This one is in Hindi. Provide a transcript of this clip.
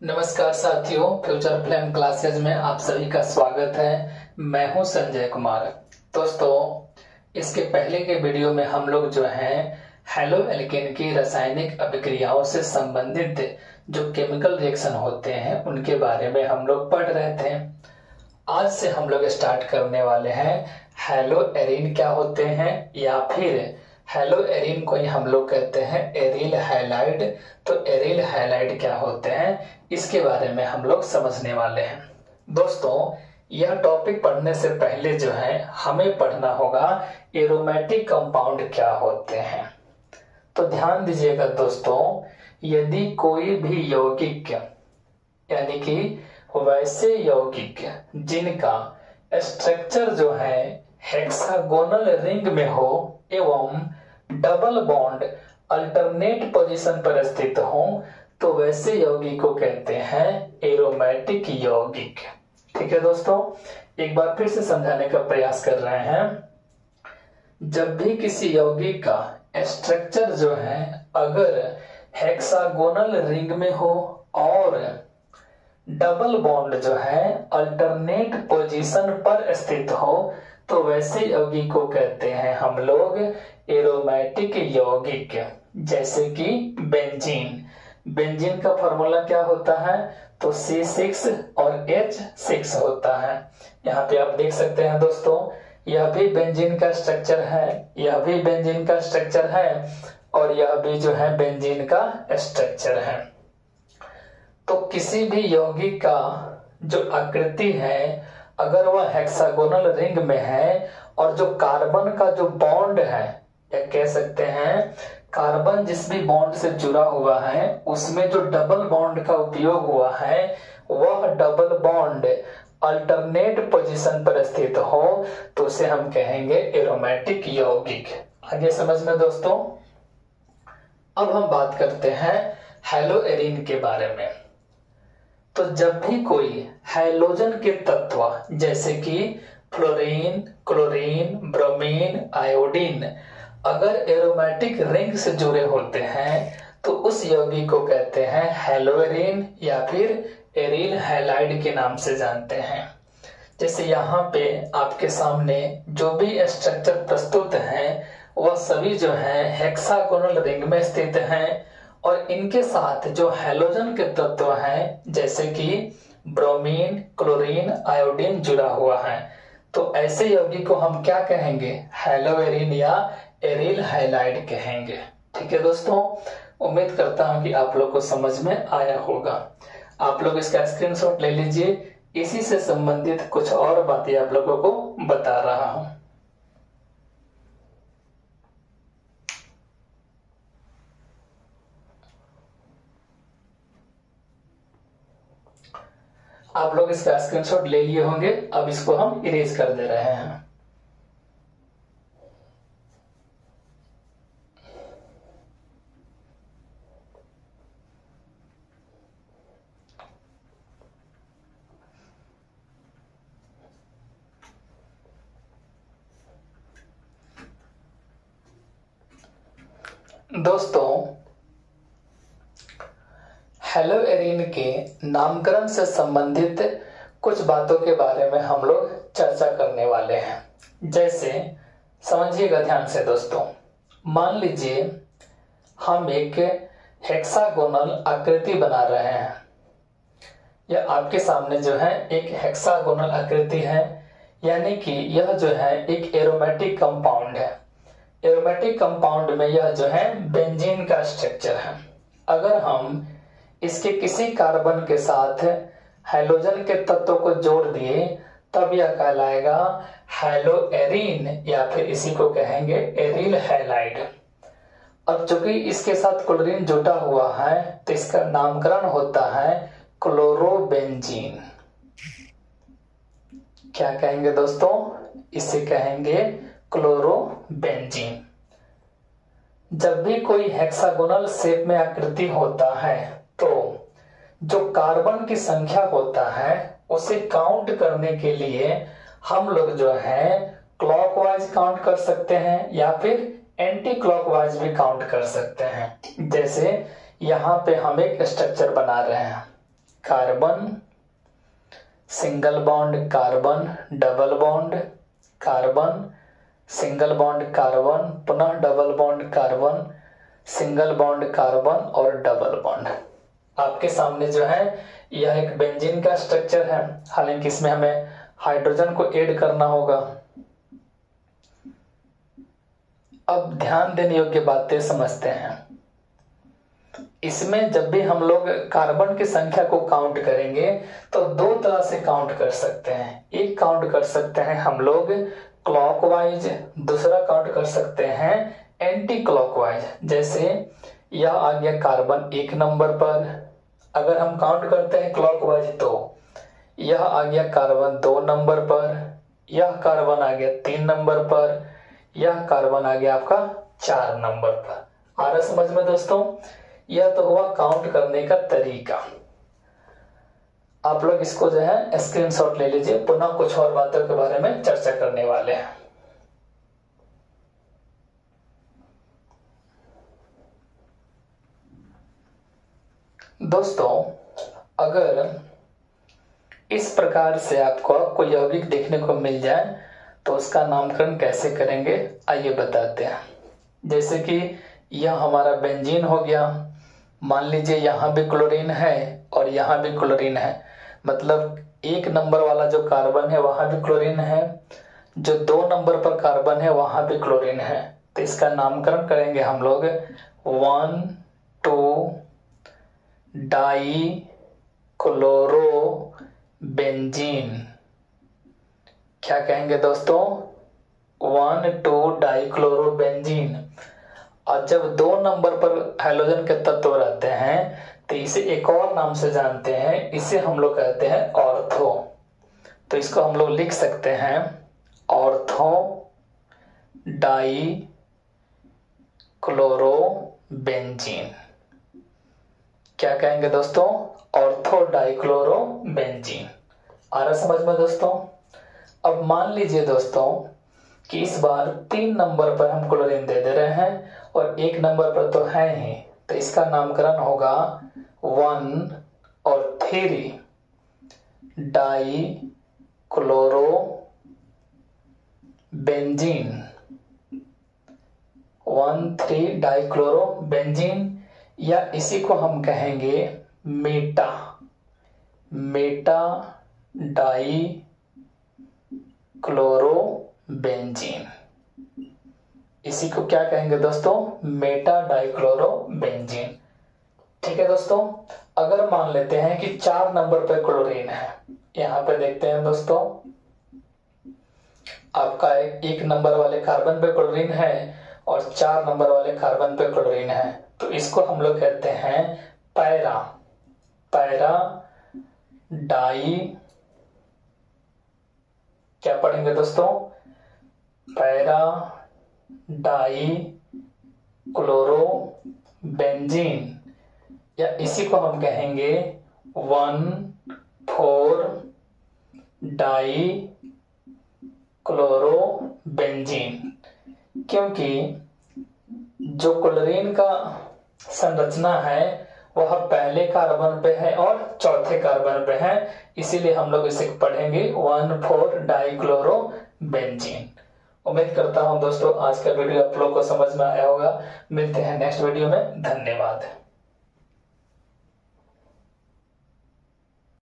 नमस्कार साथियों, फ्यूचर प्लान क्लासेज में आप सभी का स्वागत है। मैं हूं संजय कुमार। दोस्तों, इसके पहले के वीडियो में हम लोग जो है हैलो एल्केन की रासायनिक अभिक्रियाओं से संबंधित जो केमिकल रिएक्शन होते हैं उनके बारे में हम लोग पढ़ रहे थे। आज से हम लोग स्टार्ट करने वाले हैं हैलो एरीन क्या होते हैं, या फिर हैलो एरीन को ही हम लोग कहते हैं एरिल हैलाइड। तो एरिल हैलाइड क्या होते हैं इसके बारे में हम लोग समझने वाले हैं। दोस्तों, यह टॉपिक पढ़ने से पहले जो है हमें पढ़ना होगा एरोमेटिक कंपाउंड क्या होते हैं। तो ध्यान दीजिएगा दोस्तों, यदि कोई भी यौगिक यानी कि वैसे यौगिक जिनका स्ट्रक्चर जो है हेक्सागोनल रिंग में हो एवं डबल बॉन्ड अल्टरनेट पोजीशन पर स्थित हो, तो वैसे यौगिक को कहते हैं एरोमेटिक यौगिक। ठीक है दोस्तों, एक बार फिर से समझाने का प्रयास कर रहे हैं। जब भी किसी यौगिक का स्ट्रक्चर जो है अगर हेक्सागोनल रिंग में हो और डबल बॉन्ड जो है अल्टरनेट पोजीशन पर स्थित हो, तो वैसे यौगिक को कहते हैं हम लोग एरोमेटिक यौगिक। जैसे कि बेंजीन का फॉर्मूला क्या होता है, तो C6 और H6 होता है। यहाँ पे आप देख सकते हैं दोस्तों, यह भी बेंजीन का स्ट्रक्चर है, यह भी बेंजीन का स्ट्रक्चर है और यह भी जो है बेंजीन का स्ट्रक्चर है। तो किसी भी यौगिक का जो आकृति है अगर वह हेक्सागोनल रिंग में है और जो कार्बन का जो बॉन्ड है, या कह सकते हैं कार्बन जिस भी बॉन्ड से जुड़ा हुआ है उसमें जो डबल बॉन्ड का उपयोग हुआ है वह डबल बॉन्ड अल्टरनेट पोजीशन पर स्थित हो, तो उसे हम कहेंगे एरोमेटिक यौगिक। आगे समझ में दोस्तों। अब हम बात करते हैं हैलो एरीन के बारे में। तो जब भी कोई हैलोजन के तत्व जैसे कि फ्लोरीन, क्लोरीन, ब्रोमीन, आयोडीन अगर एरोमेटिक रिंग से जुड़े होते हैं तो उस यौगिक को कहते हैं हैलो एरीन या फिर एरिल हैलाइड के नाम से जानते हैं। जैसे यहाँ पे आपके सामने जो भी स्ट्रक्चर प्रस्तुत हैं वह सभी जो है हेक्सागोनल रिंग में स्थित हैं और इनके साथ जो हैलोजन के तत्व हैं जैसे कि ब्रोमीन, क्लोरीन, आयोडीन जुड़ा हुआ है, तो ऐसे यौगिक को हम क्या कहेंगे, हैलो एरीन या एरिल हैलाइड कहेंगे। ठीक है दोस्तों, उम्मीद करता हूं कि आप लोग को समझ में आया होगा। आप लोग इसका स्क्रीनशॉट ले लीजिए, इसी से संबंधित कुछ और बातें आप लोगों को बता रहा हूं। आप लोग इसका स्क्रीनशॉट ले लिए होंगे, अब इसको हम इरेज कर दे रहे हैं। दोस्तों, हैलो एरीन के नामकरण से संबंधित कुछ बातों के बारे में हम लोग चर्चा करने वाले हैं। जैसे समझिएगा ध्यान से दोस्तों, मान लीजिए हम एक हेक्सागोनल आकृति बना रहे हैं। यह आपके सामने जो है एक हेक्सागोनल आकृति है, यानी कि यह जो है एक एरोमेटिक कंपाउंड है। एरोमेटिक कंपाउंड में यह जो है बेंजीन का स्ट्रक्चर है। अगर हम इसके किसी कार्बन के साथ हैलोजन के तत्व को जोड़ दिए तब यह कहलाएगा हैलो एरीन या फिर इसी को कहेंगे एरिल हैलाइड। अब चूंकि इसके साथ क्लोरीन जुटा हुआ है तो इसका नामकरण होता है क्लोरोबेंजीन। क्या कहेंगे दोस्तों, इसे कहेंगे क्लोरोबेंजीन। जब भी कोई हेक्सागोनल शेप में आकृति होता है तो जो कार्बन की संख्या होता है उसे काउंट करने के लिए हम लोग जो है क्लॉकवाइज काउंट कर सकते हैं या फिर एंटी क्लॉकवाइज भी काउंट कर सकते हैं। जैसे यहाँ पे हम एक स्ट्रक्चर बना रहे हैं, carbon, single bond carbon, double bond carbon, single bond carbon, पुनः double bond carbon, single bond carbon और डबल बॉन्ड। आपके सामने जो है यह एक बेंजीन का स्ट्रक्चर है, हालांकि इसमें हमें हाइड्रोजन को ऐड करना होगा। अब ध्यान देने योग्य बातें समझते हैं। इसमें जब भी हम लोग कार्बन की संख्या को काउंट करेंगे तो दो तरह से काउंट कर सकते हैं। एक काउंट कर सकते हैं हम लोग क्लॉकवाइज, दूसरा काउंट कर सकते हैं एंटी क्लॉकवाइज। जैसे यह आ गया कार्बन 1 नंबर पर, अगर हम काउंट करते हैं क्लॉकवाइज तो यह आ गया कार्बन 2 नंबर पर, यह कार्बन आ गया 3 नंबर पर, यह कार्बन आ गया आपका 4 नंबर पर। आ रहा समझ में दोस्तों? यह तो हुआ काउंट करने का तरीका। आप लोग इसको जो है स्क्रीनशॉट ले लीजिए, पुनः कुछ और बातों के बारे में चर्चा करने वाले हैं। दोस्तों, अगर इस प्रकार से आपको कोई यौगिक देखने को मिल जाए तो उसका नामकरण कैसे करेंगे, आइए बताते हैं। जैसे कि यह हमारा बेंजीन हो गया, मान लीजिए यहां भी क्लोरीन है और यहां भी क्लोरीन है, मतलब 1 नंबर वाला जो कार्बन है वहां भी क्लोरीन है, जो 2 नंबर पर कार्बन है वहां भी क्लोरीन है। तो इसका नामकरण करेंगे हम लोग 1,2 डाई क्लोरो बेंजीन। क्या कहेंगे दोस्तों? 1,2 डाई क्लोरो बेंजीन। और जब 2 नंबर पर हाइड्रोजन के तत्व रहते हैं तो इसे एक और नाम से जानते हैं, इसे हम लोग कहते हैं ऑर्थो। तो इसको हम लोग लिख सकते हैं ऑर्थो डाई क्लोरो बेंजीन। क्या कहेंगे दोस्तों? Ortho di chloro benzene. आ रहा समझ में दोस्तों? अब मान लीजिए दोस्तों कि इस बार 3 नंबर पर हम क्लोरीन दे रहे हैं और 1 नंबर पर तो है ही, तो इसका नामकरण होगा 1 और 3 die chloro benzene. 1,3 die chloro benzene, या इसी को हम कहेंगे मेटा डाई क्लोरो बेंजीन। इसी को क्या कहेंगे दोस्तों? Meta dichloro benzene. ठीक है दोस्तों, अगर मान लेते हैं कि 4 नंबर पर क्लोरीन है, यहां पे देखते हैं दोस्तों आपका 1 नंबर वाले कार्बन पे क्लोरीन है और 4 नंबर वाले कार्बन पे क्लोरीन है, तो इसको हम लोग कहते हैं पैरा डाई, क्या पढ़ेंगे दोस्तों? पैरा डाई क्लोरो बेंजीन, या इसी को हम कहेंगे 1,4 डाई क्लोरो बेंजीन। क्योंकि जो क्लोरीन का संरचना है वह पहले कार्बन पे है और चौथे कार्बन पे है, इसीलिए हम लोग इसे पढ़ेंगे 1,4 डाई क्लोरो बेंजीन। उम्मीद करता हूं दोस्तों आज का वीडियो आप लोग को समझ में आया होगा। मिलते हैं नेक्स्ट वीडियो में। धन्यवाद।